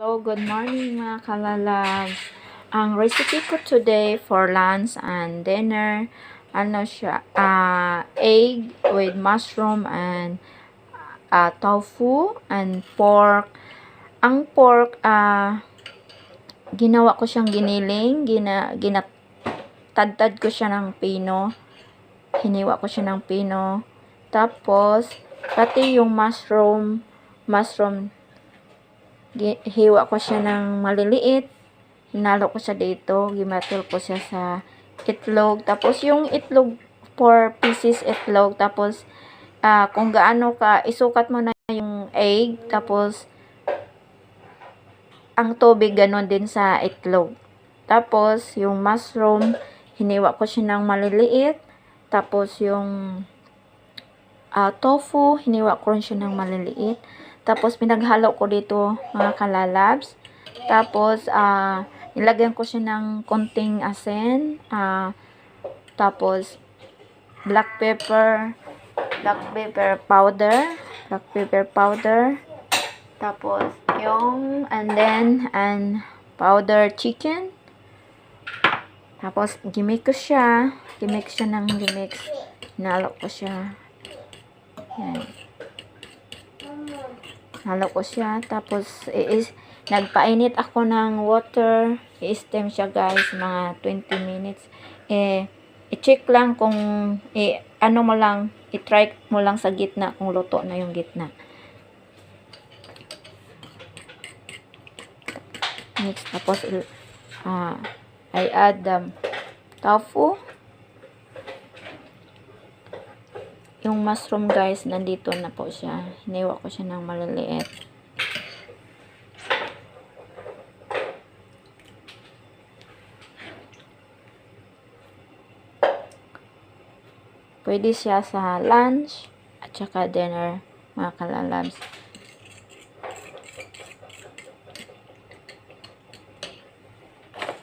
Hello, good morning mga kalalabs. Ang recipe ko today for lunch and dinner, egg with mushroom and tofu and pork. Ang pork, ginawa ko siyang giniling, ginatadtad ko siya ng pino, hiniwa ko siya ng pino, tapos, pati yung mushroom, hiwa ko siya ng maliliit, hinalo ko siya dito, gimatol ko siya sa itlog, tapos yung itlog, 4 pieces itlog, tapos kung gaano ka, isukat mo na yung egg, tapos ang tubig ganon din sa itlog. Tapos yung mushroom, hiniwa ko siya ng maliliit, tapos yung tofu, hiniwa ko rin siya ng maliliit. Tapos, pinaghalo ko dito, mga kalalabs. Tapos, nilagyan ko siya ng konting asin. Tapos, black pepper powder. Tapos, and powder chicken. Tapos, gimix siya ng gimix. Hinalo ko siya. Yan. Halo ko siya. Tapos, nagpainit ako ng water. I-steam siya guys, mga 20 minutes. I-check lang kung, i-try mo lang sa gitna kung luto na yung gitna. Next, tapos, I add the tofu. Yung mushroom guys, nandito na po siya. Hiniwa ko siya ng maliliit. Pwede siya sa lunch at saka dinner, mga kalalabs.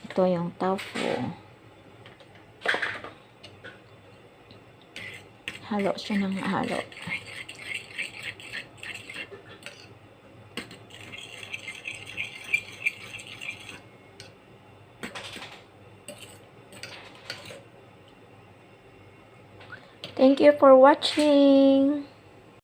Ito yung tofu. Halo siya ng halo. Thank you for watching.